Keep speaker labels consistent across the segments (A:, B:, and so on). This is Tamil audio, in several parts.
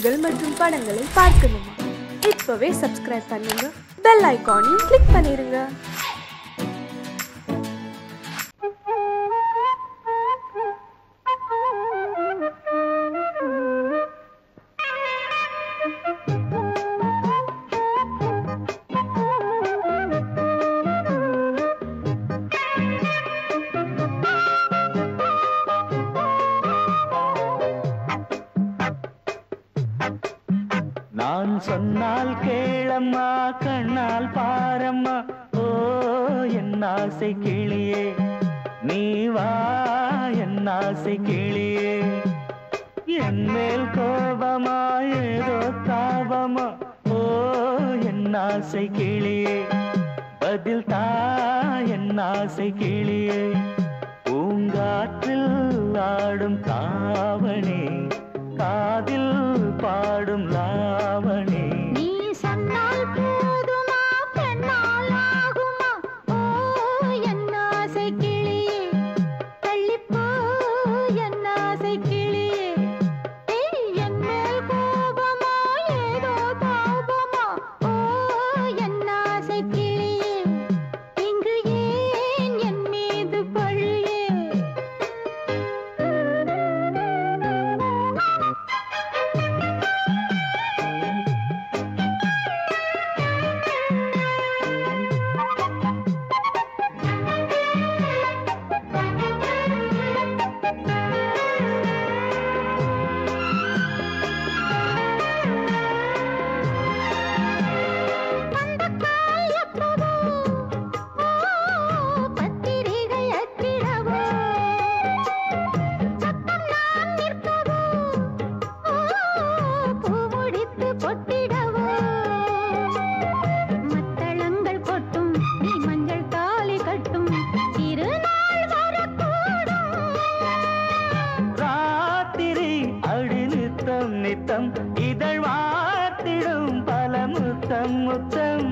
A: நிகழ்ச்சிகள் மற்றும் படங்களை பார்க்கணுமா? இப்பவே சப்ஸ்கிரைப் பண்ணுங்க, பெல் ஐகானையும் கிளிக் பண்ணிருங்க.
B: நான் சொன்னால் கேளம்மா, கண்ணால் பாரம்மா, ஓ என் ஆசை கிளியே, நீ வா என் ஆசை கிளியே. என் மேல் கோபமா ஏதோ தாபமா, ஓ என் ஆசை கிளியே, பதில் தா என் ஆசை கிளியே. பூங்காற்றில் ஆடும் தாவணி, காதில் பாடும் லாவணி.
C: நீ சொன்னால் போதுமா, பெண்ணால் ஆகுமா, ஓ என் ஆசை கிளியே, தள்ளிப்போ என் ஆசை கிளியே. என் மேல் கோபமா ஏதோ தாபமா, ஓ என் ஆசை கிளியே, இங்கு ஏன் என் மீது பழியே?
B: நித்தம் இதழ் வார்த்திடும் பல முத்தம் முத்தம்,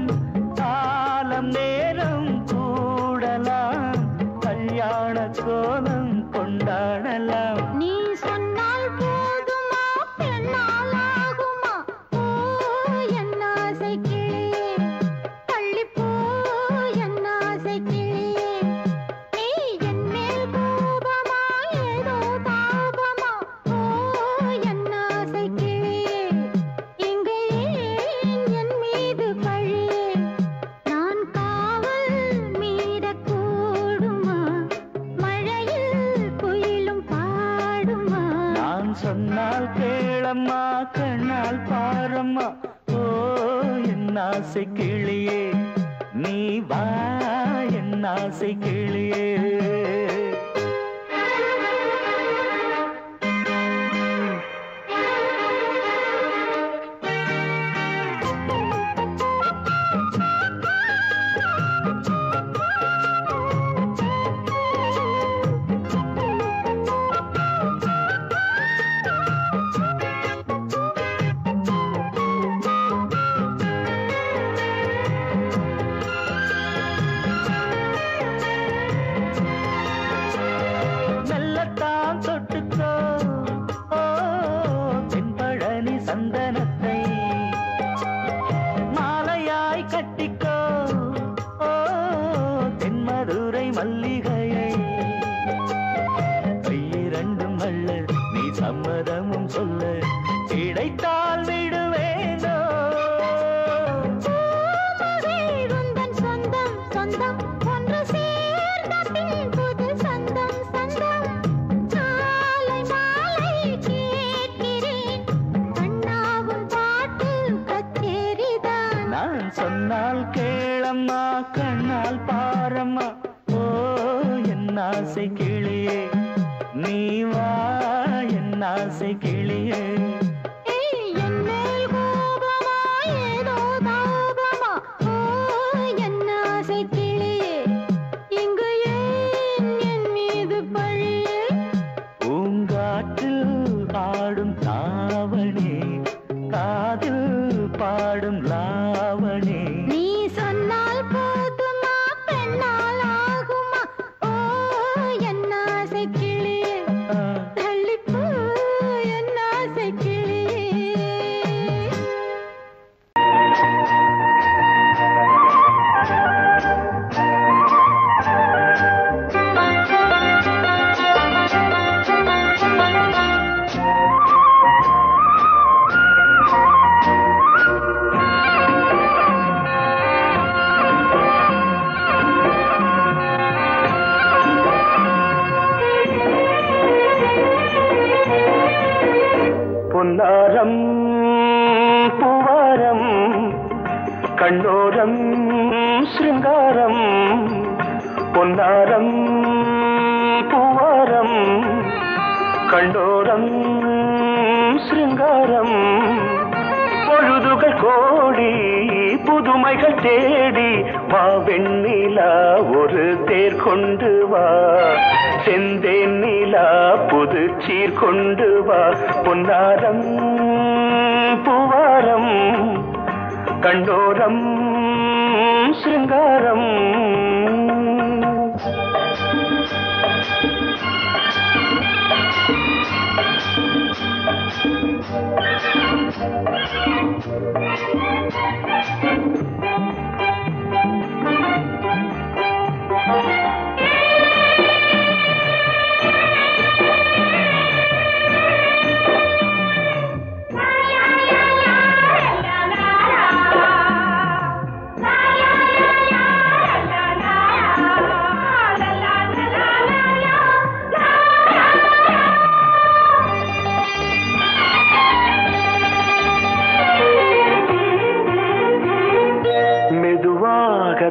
B: காலம் நேரம் கூடலாம், கல்யாண கோலம் கொண்டாடலாம்.
C: நீ சொன்னால் போதுமா, பெண்ணால் ஆகுமா, ஓ என் ஆசை கிளியே, தள்ளிப்போ என் ஆசை கிளியே. நீ என் மேல் கோபமா ஏதோ தாபமா, ஓ என் ஆசை கிளியே, இங்கு ஏன் என் மீது பழியே? நான் காவல் மீறக்கூடுமா, மழையில் குயிலும் பாடுமா?
B: நான் சொன்னால் கேளம்மா, கண்ணால் பாரம்மா, ஓ என் ஆசை கிளியே, நீ வா என் ஆசை கிளியே. மெல்லத்தான் தொட்டுக்கோ, ஓ தென்பழனி சந்தனத்தை, மாலையாய் கட்டிக்கோ, ஓ தென்மதுரை மல்லிகையை. கையிரண்டும் அல்ல நீ சம்மதமும் சொல்ல, கிடைத்தால் விடுவேனோ.
C: உந்தன் சொந்தம் சொந்தம் ஒன்று சேர்ந்த பின் புது சொந்தம் சொந்தம். மாலை மாலை கேட்கிறேன், கண்ணாவும் பாட்டு கச்சேரிதான்.
B: நான் சொன்னால் கேளம்மா, கண்ணால் பாரம்மா, ஓ என் ஆசை கிளியே, நீ வா என் ஆசை கிளியே.
C: என் மேல் கோபமா ஏதோ தாபமா, ஓ என் ஆசை கிளியே, இங்கு ஏன் என் மீது பழியே?
B: பூங்காற்றில் ஆடும் தாவணி, காதில் பாடும் லாவணி.
C: நீ சொன்னால் போதுமா, பெண்ணால் ஆகுமா, ஓ என் ஆசை கிளியே, தள்ளிப்போ என் ஆசை கிளியே.
D: பொன்னாரம் பூவாரம் கண்ணோரம் சிருங்காரம் பொன்னாரம் பூவாரம் கண்ணோரம் சிருங்காரம் பொழுதுகள் கோடி புதுமைகள் தேடி வா வெண்ணிலா ஒரு தேர் கொண்டு வா செந்தேன் நிலா புது சீர் கொண்டு வா பொன்னாரம் பூவாரம் கண்டோரம் சிருங்காரம்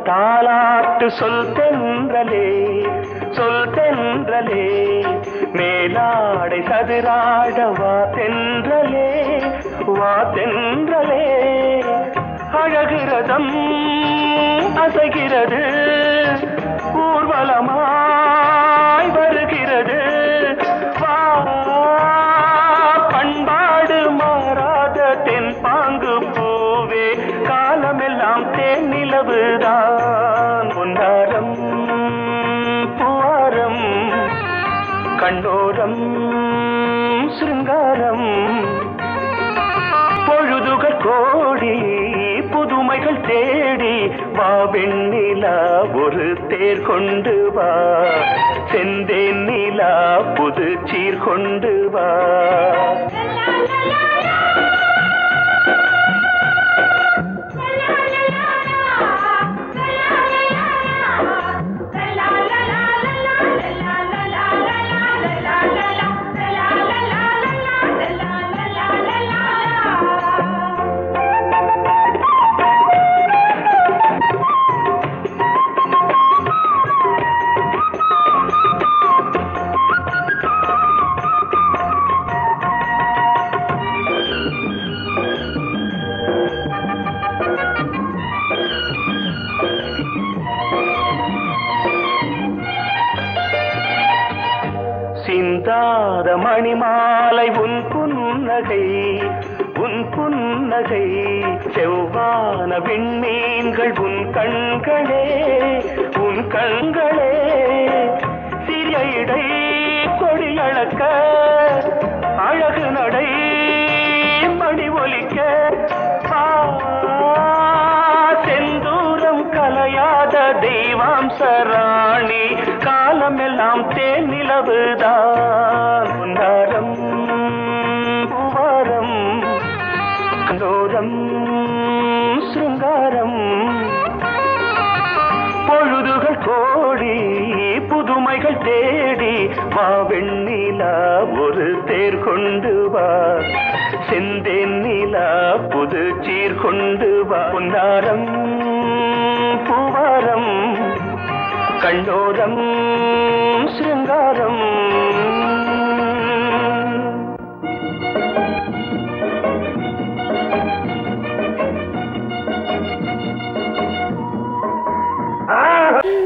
D: தாலாட்டு சொல் தென்றலே சொல் தென்றலே மேலாடை சதுராட வா தென்றலே வா தென்றலே அழகிறதம் அசைகிறது ஊர்வலமாய் வருகிறது வா பண்பாடு மாறாத தென் பாங்கு பூவே காலமெல்லாம் தேன் நிலவுதான் பொன்னாரம் பூவாரம் கண்டோரம் சிருங்காரம் பொழுதுகள் கோடி புதுமைகள் தேடி வா வெண்ணிலா ஒரு தேர் கொண்டு வா செந்தேன் நிலா புது சீர் கொண்டு வா சிந்தாத மணிமாலை உன் புன்னகை உன் புன்னகை செவ்வான விண்மீன்கள் உன் கண்களே உன் கண்களே சிறிய இடை கொடியளக்க அழகு நடை மணி ஒலிக்க செந்தூரம் கலையாத தெய்வாம்சராணி காலமெல்லாம் தேன் நிலவுதான் பொன்னாரம் பூவாரம் கண்டோரம் சிருங்காரம் பொழுதுகள் கோடி புதுமைகள் தேடி வா வெண்ணிலா ஒரு தேர் கொண்டு வா செந்தேன் நிலா புது சீர் கொண்டு வா பொன்னாரம் பூவாரம் கண்டோரம் சிருங்காரம்
C: Mm-hmm.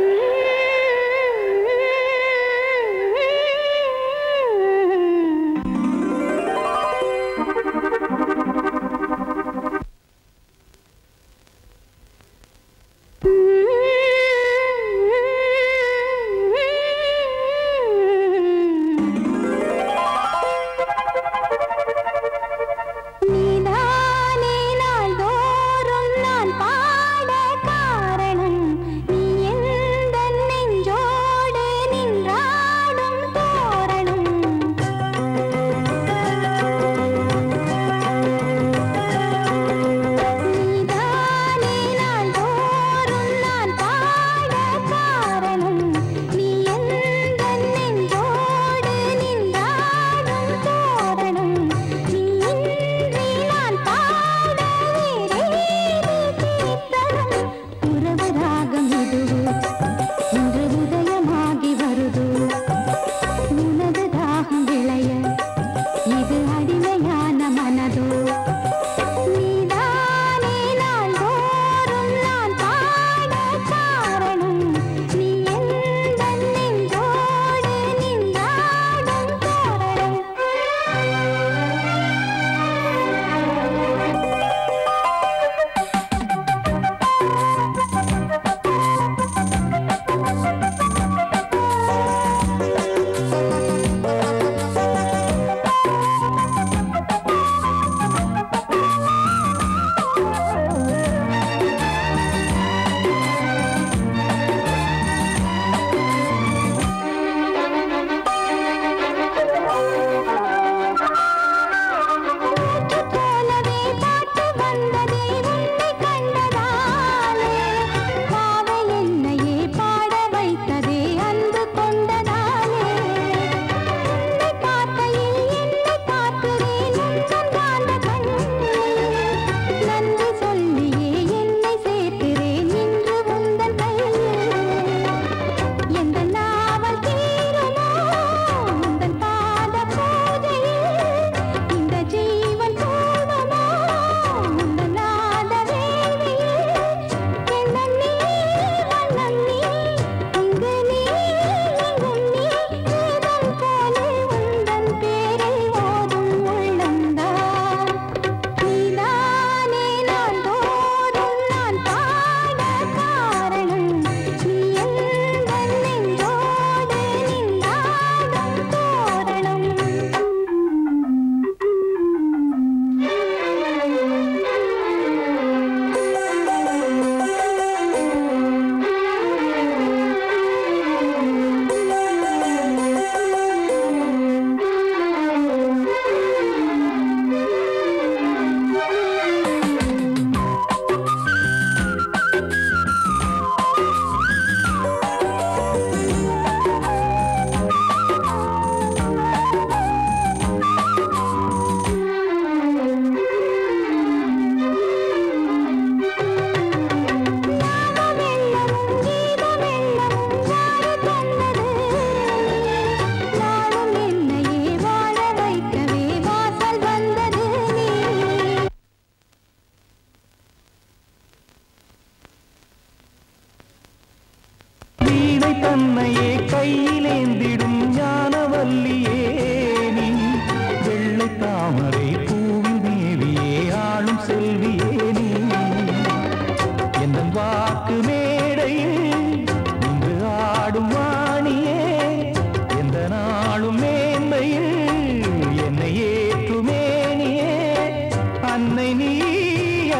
B: அன்னை நீ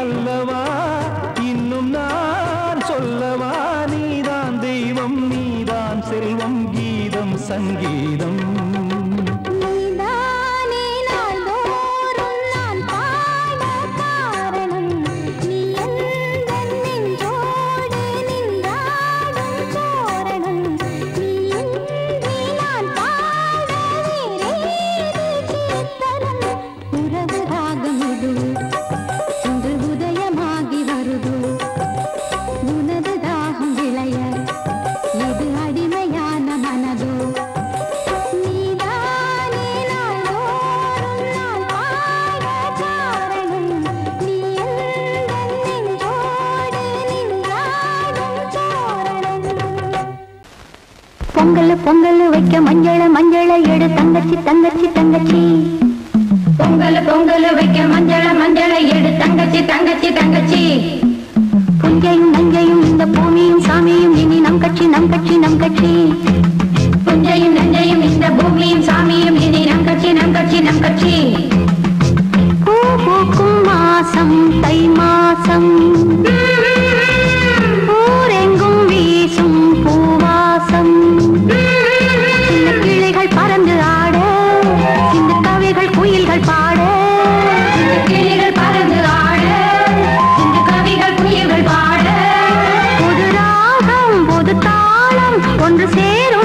B: அல்லவா இன்னும் நான் சொல்லவா நீதான் தெய்வம் நீதான் செல்வம் கீதம் சங்கீதம்
E: பொங்கல் பொங்கல் வைக்க மஞ்சள மஞ்சள எடு தங்கச்சி தங்கச்சி தங்கச்சி பொங்கல் பொங்கல் வைக்க மஞ்சள மஞ்சள எடு தங்கச்சி தங்கச்சி தங்கச்சி புஞ்சையும் நஞ்சையும் இந்த பூமியும் சாமியும் இனி நம் கட்சி நம் கட்சி நம் கட்சி புஞ்சையும் நஞ்சையும் இந்த பூமியும் சாமியும் இனி நம் கட்சி நம் கட்சி நம் கட்சி பூ பூக்கும் மாசம் தை மாசம் ஊரெங்கும் வீசும் பூவாசம் சின்ன கிளைகள் பறந்து ஆட சின்ன கவிகள் குயில்கள் பாட சின்ன கிளைகள் பறந்து ஆட சின்ன கவிகள் குயில்கள் பாட புது ராகம் புது தாளம் ஒன்று சேரும்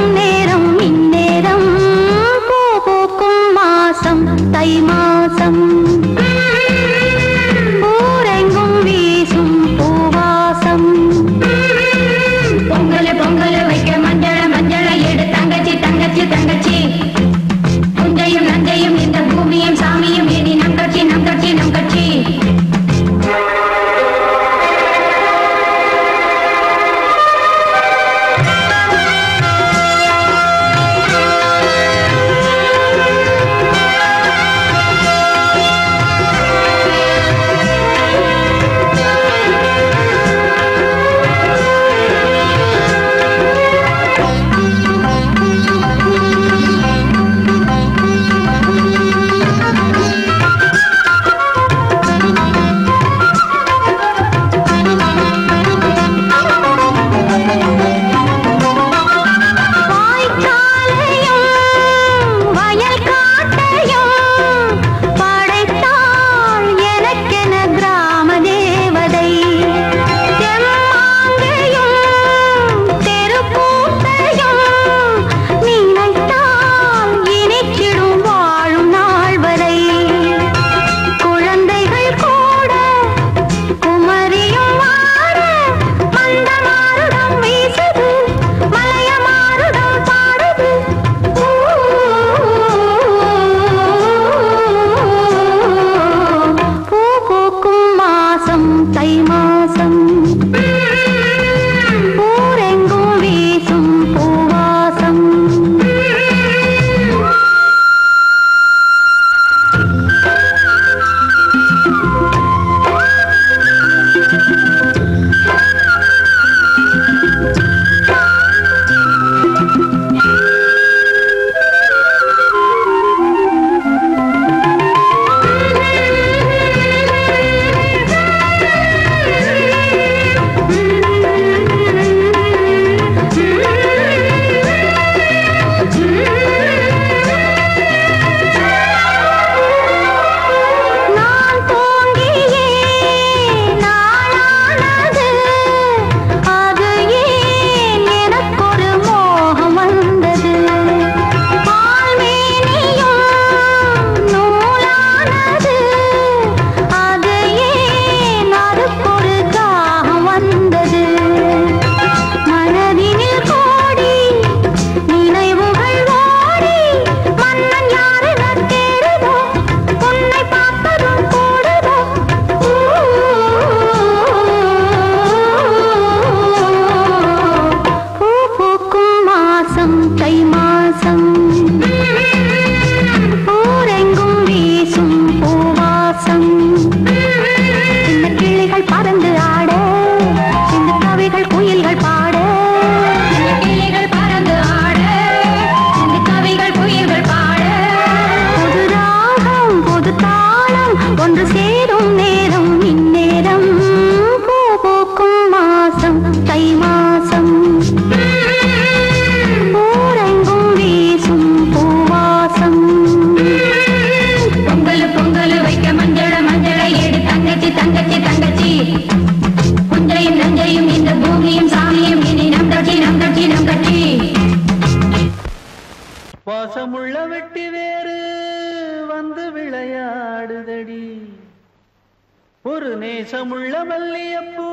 B: ஒரு நேசமுள்ள மல்லியப்பூ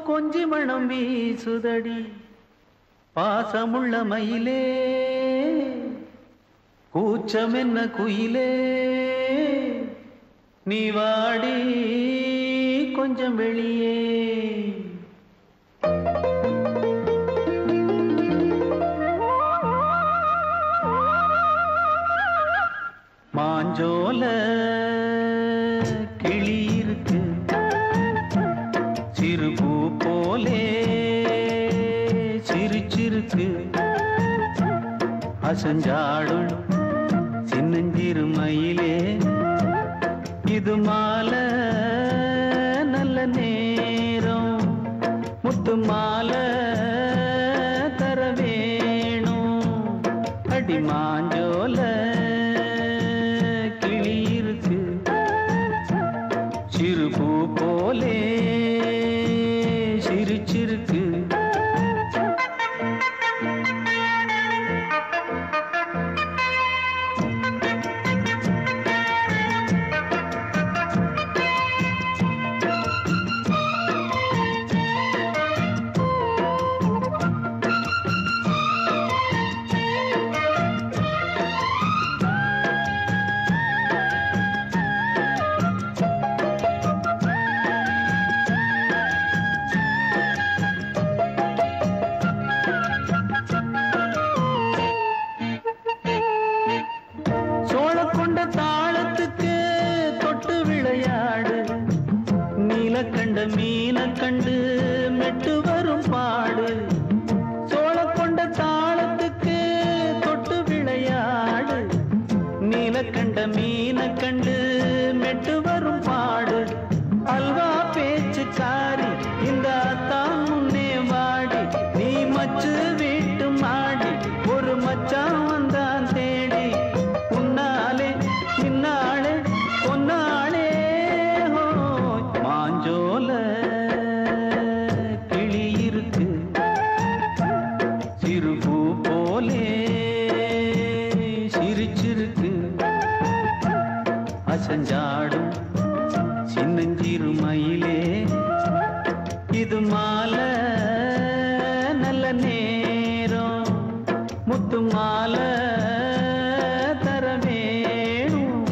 B: கொஞ்சி மணம் வீசுதடி பாசமுள்ள மயிலே கூச்சம் என்ன குயிலே நீ வாடி கொஞ்சம் வெளியே மாஞ்சோல கிளி இருக்கு சிறுபூ போலே சிரிச்சிருக்கு அசஞ்சாடும் சின்னஞ்சிறு மயிலே இது மாலை நல்ல நேரம் முத்து மாலை தர வேணும் அடி மாஞ்சோல கிளி இருக்கு சிறுபூ போலே சிரிச்சிருக்கு கண்ட மீன கண்டு மெட்டு வரும் பாடு சோழ கொண்ட தாளத்துக்கு தொட்டு விளையாடு நீல கண்ட மீன கண்டு மெட்டு வரும் பாடு அல்வா பேச்சு காரி இந்த தான் முன்னே வாடி நீ மச்சு வீட்டு மாடி ஒரு மச்சான் வந்தான் தேடி உன்னாலே இன்னாலே பொன்னாலே மாஞ்சோல கிளி இருக்கு சிறுபூ போலே சிரிச்சிருக்கு அசஞ்சாடும் சின்னஞ்சிறு மயிலே இது மாலை நல்ல நேரம் முத்து மாலை தர வேணும்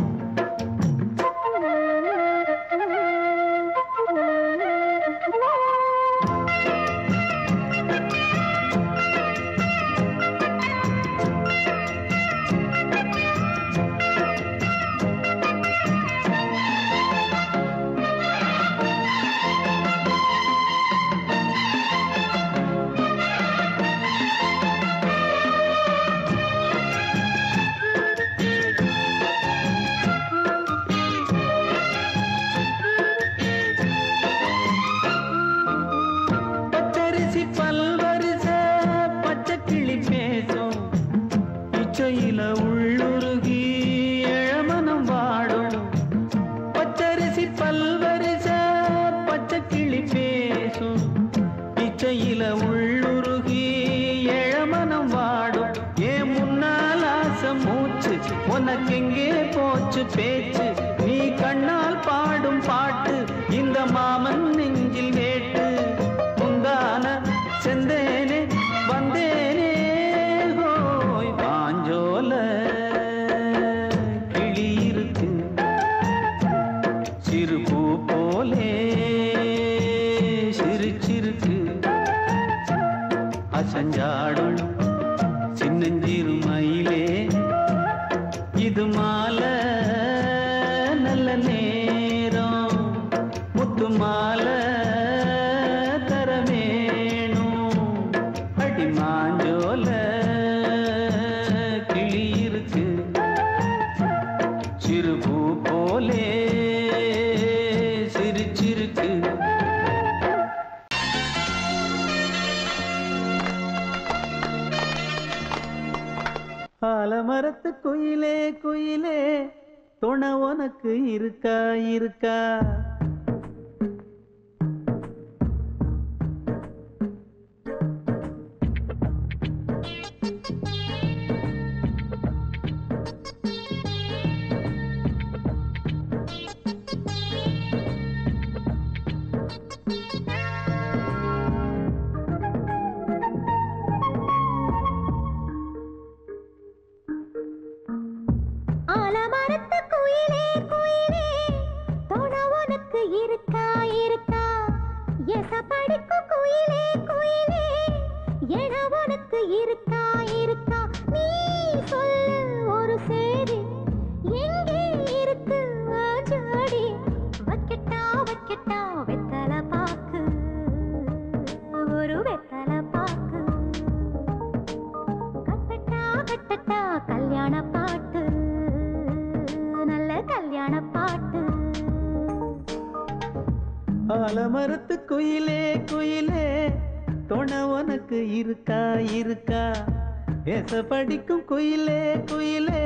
B: இச்சையில உள்ளுருகி இளமனம் வாடும் பச்சரிசி பல்வரிச பச்சை கிளி பேசும் இச்சையில உள்ளுருகி இளமனம் வாடும் ஏன் முன்னால் ஆசை மூச்சு உனக்கெங்கே போச்சு பேச்சு நீ கண்ணால் பாடும் பாட்டு இந்த மாமன் நெஞ்சில் வேட்டு முந்தான செந்தேனே வந்தேனே மாஞ்சோல கிளி இருக்கு சிறுபூ போலே சிரிச்சிருக்கு அசஞ்சாடும் சின்னஞ்சிறு மயிலே இது மாலை நல்ல நேரம் முத்து மாலை தர வேணும் அடி மாஞ்சோல சிறுபூ போலே சிரிச்சிருக்கு ஆலமரத்து குயிலே குயிலே துணை உனக்கு இருக்கா இருக்கா
E: வைக்கட்டா வைக்கட்டா வெத்தலை பாக்கு ஒரு வெத்தலை பாக்கு கட்டட்டா கட்டட்டா கல்யாண பாட்டு நல்ல கல்யாண பாட்டு
B: ஆலமரத்து குயிலே குயிலே துணை உனக்கு இருக்கா இருக்கா ஏச படிக்கும் குயிலே குயிலே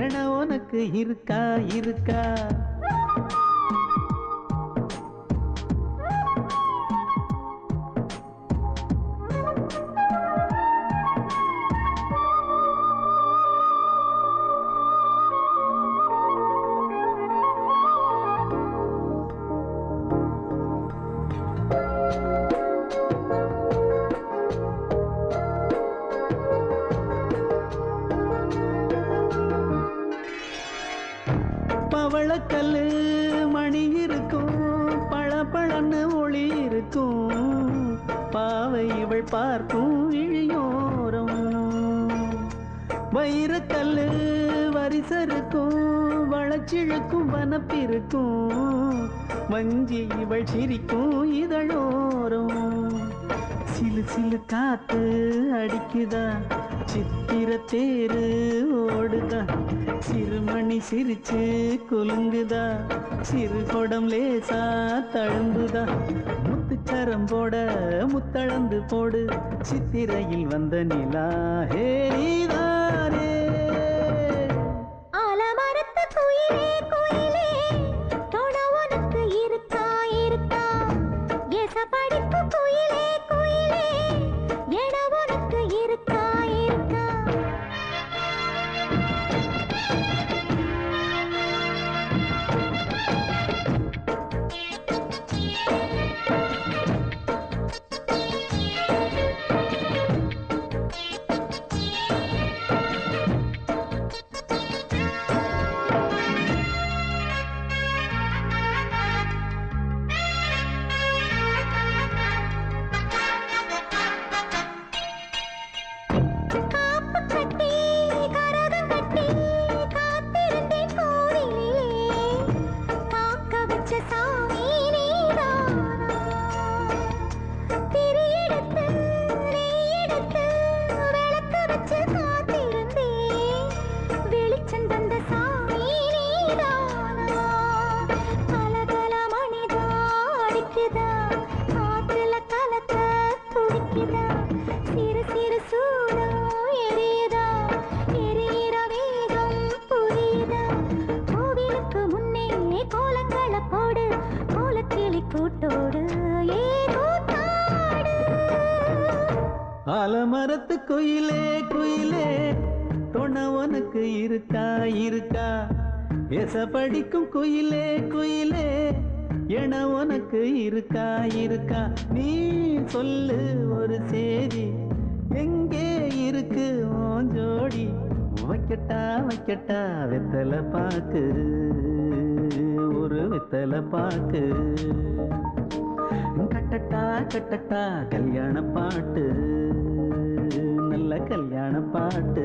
B: என உனக்கு இருக்கா இருக்கா பவளக்கல்லு மணி இருக்கும் பளபளன்னு ஒளி இருக்கும் பாவை இவள் பார்க்கும் இழியோரம் வைரக்கல்லு வரிசருக்கும் வளச்சிழுக்கும் வனப்பிருக்கும் வஞ்சி இவள் சிரிக்கும் இதழோரம் சிலு சிலு காத்து அடிக்குதா சித்திர தேரு ஓடுதா சிறுமணி சிரிச்சு குலுங்குதா சிறு கொடம் லேசா தழும்புதா முத்துச்சரம் போட முத்தளந்து போடு சித்திரையில் வந்த நிலா ஹே நீதானே
E: ஆலமரத்து குயிலே குயிலே துணை உனக்கு இருக்கா இருக்கா ஏச படிக்கும் குயிலே குயிலே என உனக்கு இருக்கா இருக்கா
B: ஆலமரத்து குயிலே குயிலே துணை உனக்கு இருக்கா இருக்கா ஏச படிக்கும் குயிலே குயிலே என உனக்கு இருக்கா இருக்கா நீ சொல்லு ஒரு சேதி எங்கே இருக்கு உன் ஜோடி வைக்கட்டா வைக்கட்டா வெத்தலை பாக்கு ஒரு வெத்தலை பாக்கு கட்டட்டா கட்டட்டா கல்யாண பாட்டு நல்ல கல்யாண பாட்டு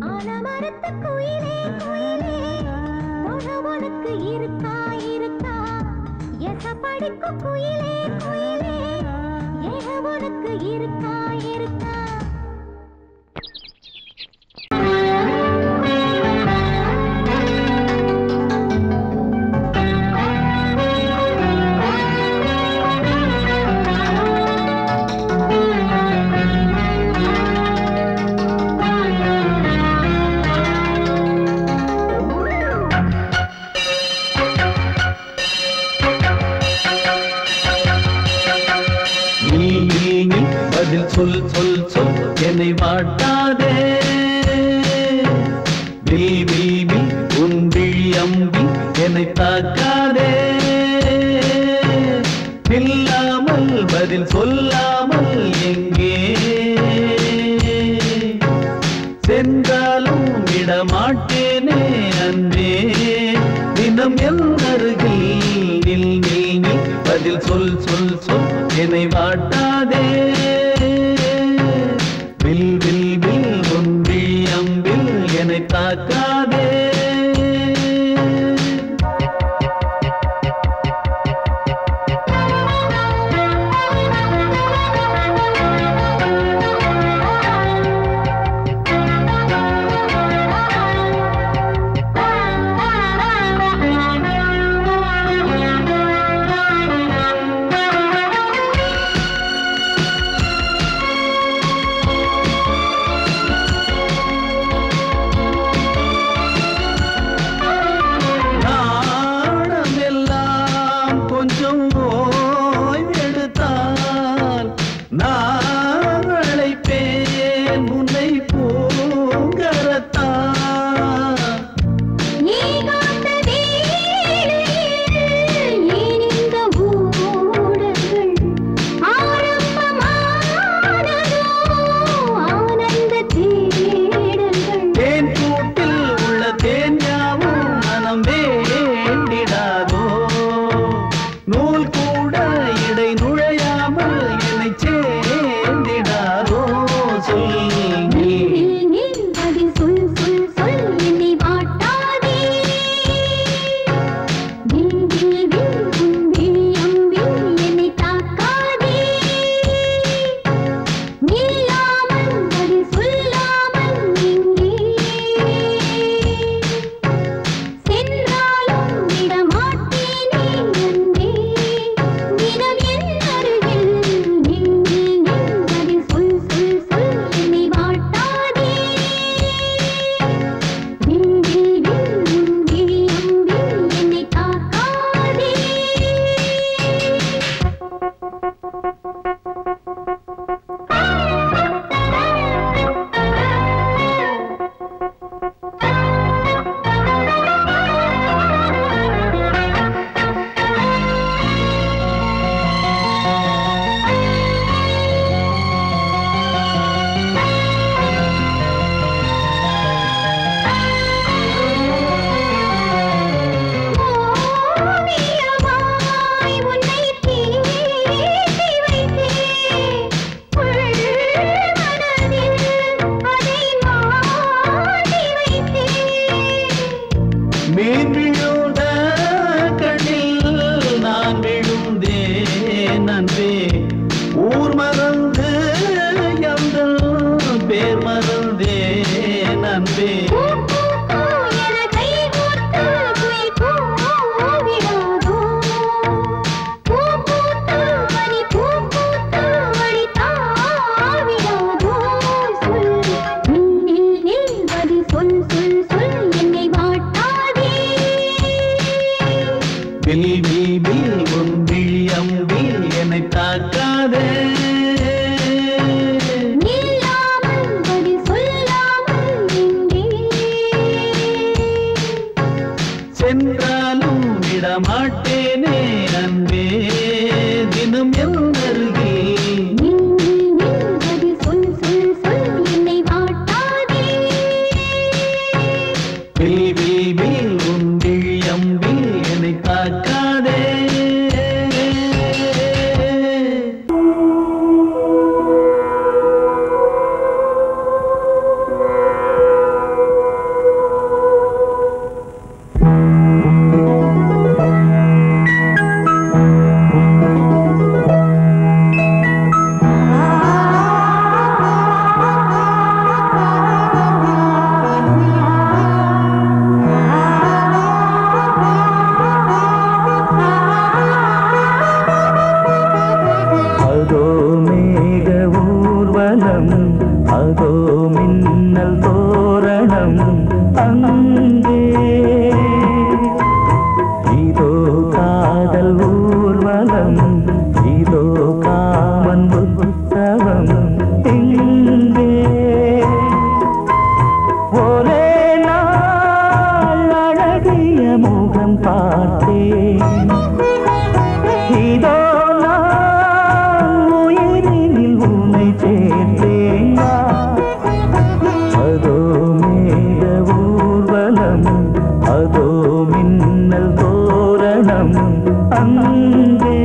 E: ஆலமரத்து குயிலே குயிலே துணை உனக்கு இருக்கா இருக்கா ஏச படிக்கும் குயிலே குயிலே என உனக்கு இருக்கா இருக்கா
B: சொல் சொல் சொல் என்னை வாட்டாதே வில்வி உன் விழி அம்பி என்னை தாக்காதே இல்லாமல் பதில் சொல்லாமல் எங்கே சென்றாலும் விடமாட்டேனே அன்பே தினம் என் அருகில் நில் நில் நில் பதில் சொல் சொல் சொல் என்னை வாட்டாதே வில் வில் வில் உன் விழி அம்பில் என்னை தாக்காதே நீர் விழுந்த கண்ணில் நான் விழுந்தேன் அன்பே. ஊர் மறந்து எந்தன் பேர் மறந்தேன் அன்பே. வில் வில் வில் உன் விழி அம்பில் என்னை தாக்காதே. சென்றாலும் விடமாட்டேனே அன்பே தினம் எந்தருகே. வில் வில் வில் உன் விழி அம்பில் என்னை தாக்காதே. அதோ மேக ஊர்வலம், அதோ மின்னல் தோரணம் அங்கே. இதோ காதல் ஊர்வலம், இதோ காமன் உற்சவம் இங்கே. ஒரே நாள் அழகிய முகம் பார்த்தேன். இதோ அதோ மேக ஊர்வலம், அதோ மின்னல் தோரணம் அங்கே.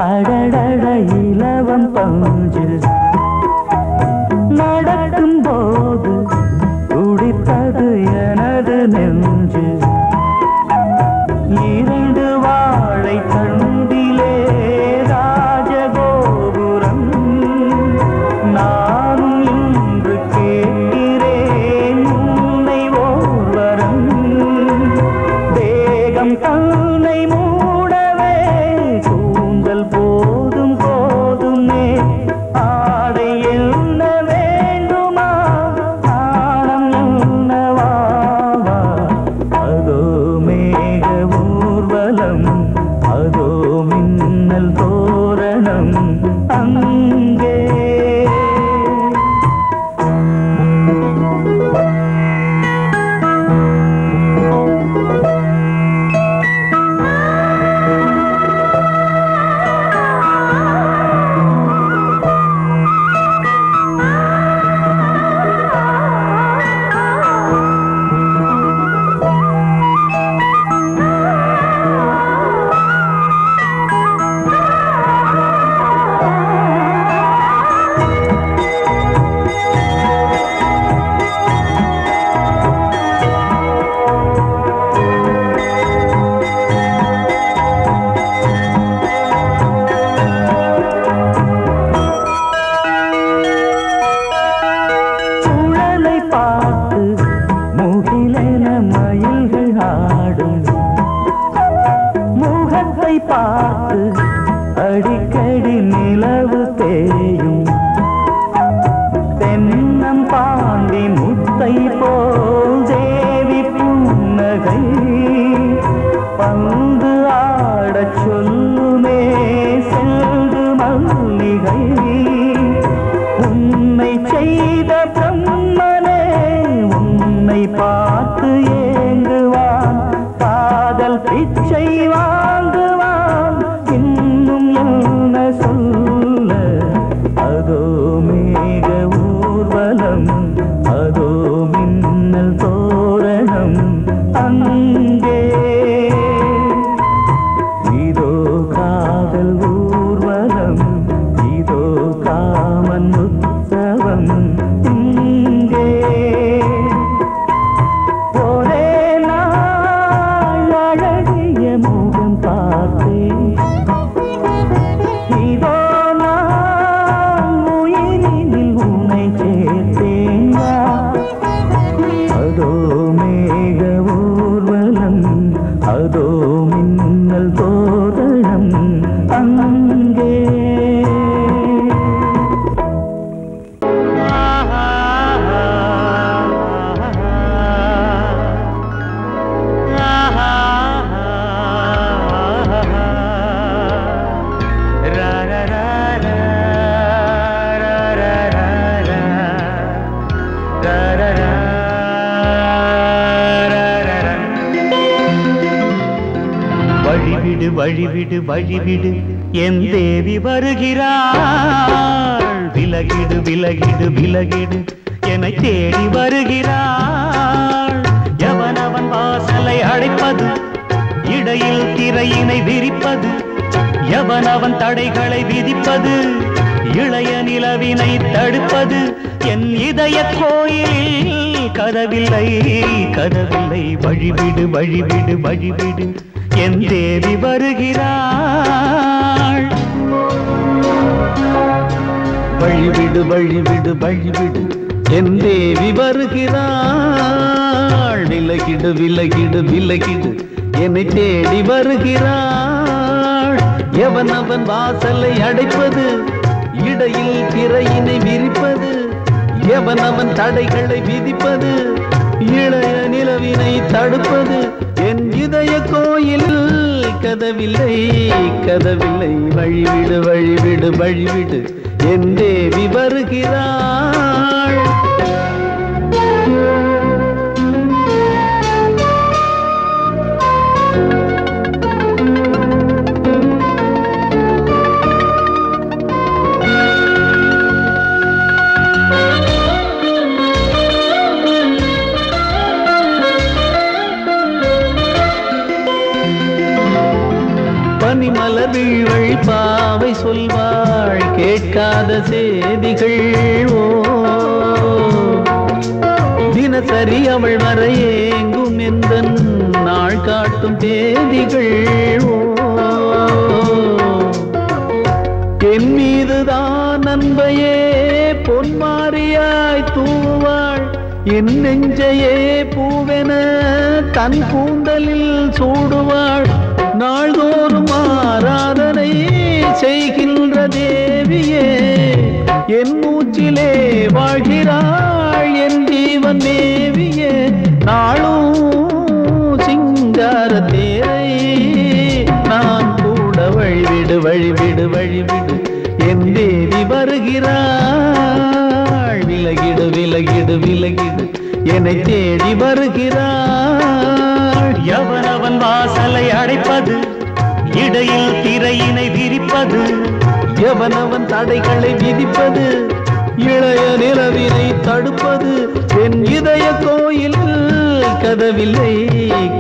B: அடடட இலவம் பஞ்சு நடக்கும் போது துடித்தது எனது நெஞ்சு. இரண்டு வாழை தண்டிலே ராஜகோபுரம். நானும் இன்று கேட்கிறேன் உன்னை ஓர்வரம். தேகம் தன்னை மூடவே கூந்தல் போதும் போதுமே. ஆடை என்ன வேண்டுமா, ஆடம் என்னவா. அதோ மேக ஊர்வலம், அதோ மின்னல் தோரணம் அங்கே. பார்த்து அடிக்கடி நிலவு தேயும் தென்னம் பாண்டி முத்தை போல் தேவி புன்னகை பந்து ஆட சொல்லுமே செல்து மல்லிகை உன்னை செய்த பிரம்மனே உன்னை பார்த்து ஏங்குவான் காதல் பிச்சை வாங்குவான் இன்னும் என்ன சொல்ல அதோ மேக ஊர்வலம் அதோ மின்னல் தோரணம் அங்கே இதோ காதல் ஊர்வலம் இதோ காமன் உற்சவம் இங்கே ஒரே நாள் அழகிய முகம் பார்த்தேன் இதோ நான் உயிரினில் உன்னை சேர்த்தேன் அதோ மேக ஊர்வலம் அதோ மின்னல் தோரணம் அங்கே வழிவிடு வழிவிடு வழிவிடு என் தேவி வருகிறாள் விலகிடு விலகிடு விலகிடு என்னை தேடி வருகிறாள் எவனவன் வாசலை அடைப்பது இடையில் திரையினை விரிப்பது எவனவன் தடைகளை விதிப்பது இளைய நிலவினை தடுப்பது என் இதய கோயிலில் கதவில்லை கதவில்லை வழிவிடு வழிவிடு வழிவிடு என் தேவி வருகிறாள் வழிவிடு வழிவிடு வழிவிடு என் தேவி வருகிறாள் விலகிடு விலகிடு விலகிடு என்னை தேடி வருகிறாள் எவனவன் வாசலை அடைப்பது இடையில் திரையினை விரிப்பது எவனவன் தடைகளை விதிப்பது இளைய நிலவினை தடுப்பது என் இதய கோயில் கதவில்லை கதவில்லை வழிவிடு வழிவிடு வழிவிடு என் தேவி வருகிறாள் பனிமலர் வீழ்வழி பாவை சொல்வாள் கேட்காத செய்திகள் ஓ தினசரி அவள் வர ஏங்கும் எந்த நாள் காட்டும் தேதிகள் ஓ என் மீதுதான் அன்பையே பொன்மாரியாய் தூவாள் என் நெஞ்சையே பூவென தன் கூந்தலில் சூடுவாள் நாள்தோறும் ஆராதனை செய்கின்ற தேவியே என் மூச்சிலே வாழ்கிறாள் என் ஜீவன் தேவியே நாளும் சிங்கார தேரை நான் கூட வழிவிடு வழிவிடு வழிவிடு என் தேவி வருகிறாள் விலகிடு விலகிடு விலகிடு என்னை தேடி வருகிறாள் எவனவன் வாசலை அடைப்பது இடையில் திரையினை விரிப்பது எவனவன் தடைகளை விதிப்பது இளைய நிலவினை தடுப்பது என் இதய கோயில் கதவில்லை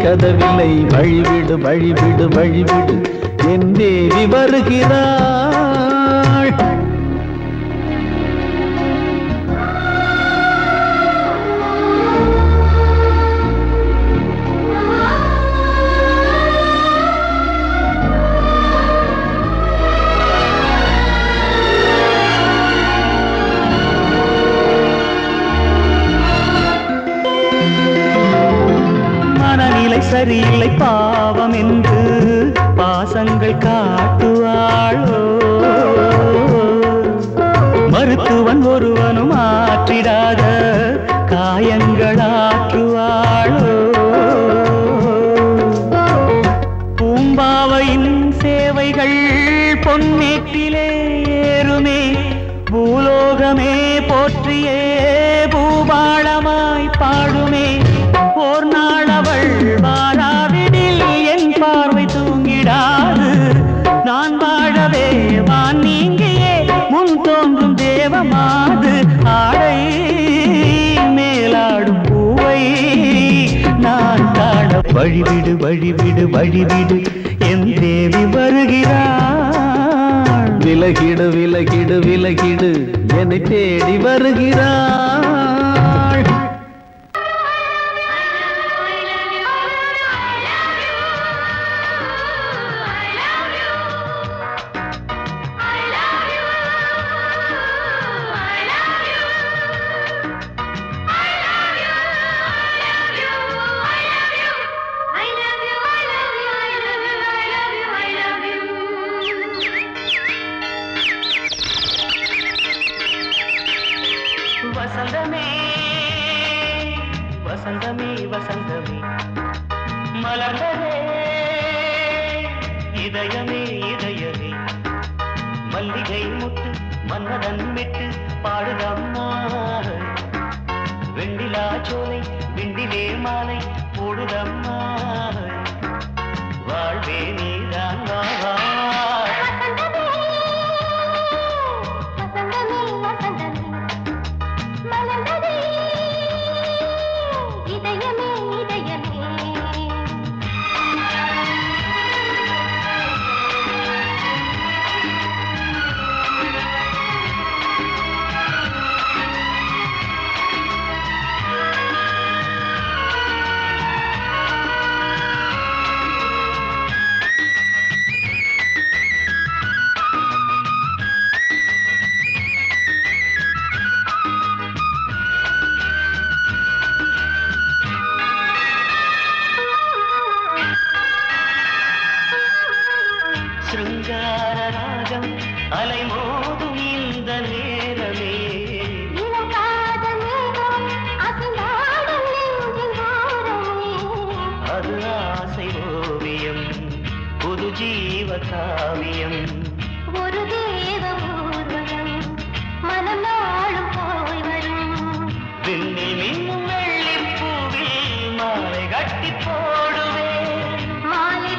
B: கதவில்லை வழிவிடு வழிவிடு வழிவிடு என் தேவி வருகிறாள் சரியில்லை பாவம் என்று பாசங்கள் காட்டுவாளோ மருத்துவன் ஒருவனும் ஆற்றிடாத காயங்களாற்றுவாளோ பூம்பாவையின் தேவைகள் பொன்னேற்றிலே ஏறுமே பூலோகமே போற்றியே பூபாளமாய் பாடுமே ஓர் நாளவள் வாராவிடில் என் பார்வை தூங்கிடாது நான் வாழவே வான் நீங்கியே முன் தோன்றும் தேவமாது ஆடை மேலாடும் பூவை நான் காண வழிவிடு வழிவிடு வழிவிடு என் தேவி வருகிறாள் விலகிடு விலகிடு விலகிடு என்னை தேடி வருகிறாள் வசந்தமே வசந்தமே வசந்தமே மலர்ந்ததே இதயமே இதயமே மல்லிகை முட்டு மன்னதன் விட்டு பாடுதம்மா வெண்ணிலா சோலை விண்டிலே மாலை போடுதம்மா வாழ்வே நீதான் வா சிருங்கார ராகம் அலைமோதும் இந்த நேரமே அது ஆசை ஓவியம் புது ஜீவ காவியம் ஒரு தேவ ஊர்வலம் மனம் நாளும் போய் வரும் விண்ணில் மின்னும் வெள்ளி பூவில் மாலை கட்டி போடுவேன் மாலை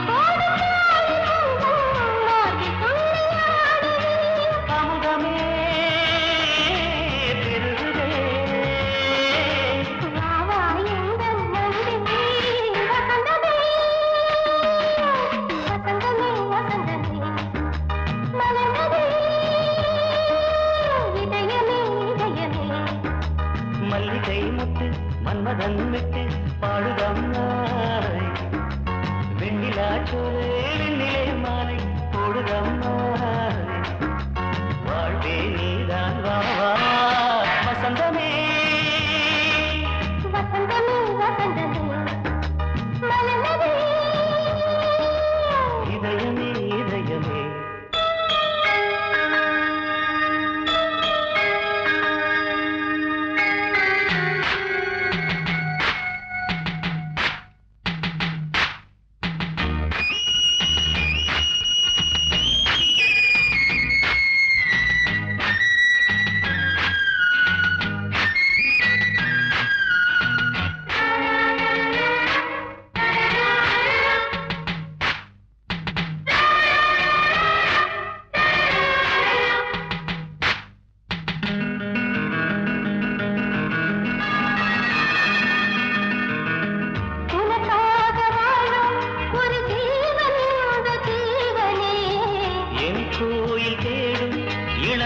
B: மல்லிகை முட்டு மன்மதன் விட்டு பாடுதம்மாய் வெண்ணிலா சோலை வெண்ணிலே மாலை போடுதம்மாய் வாழ்வே நீதான் வா வசந்தமே வசந்தமே வசந்தமே மலர்ந்ததே இதயமே இதயமே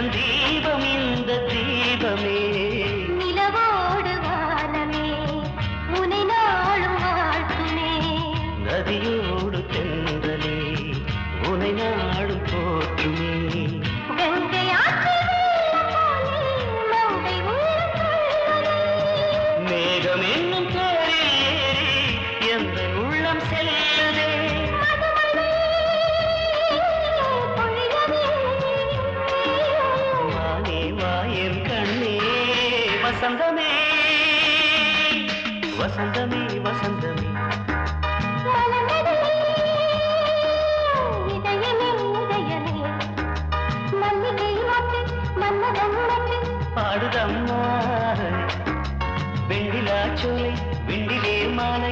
B: தீபம் இந்த தீபமே நிலவோடு வானமே உனை நாளும் வாழ்த்துமே நதியோடு தென்றலே உனை நாளும் போற்றுமே மேகம் என்னும் தேரேறி எந்த உள்ளம் செல்லுதே வசந்தமே வசந்தமே வசந்தமே இதயமே மலர்ச்சோலை வெண்டி வேர் மாலை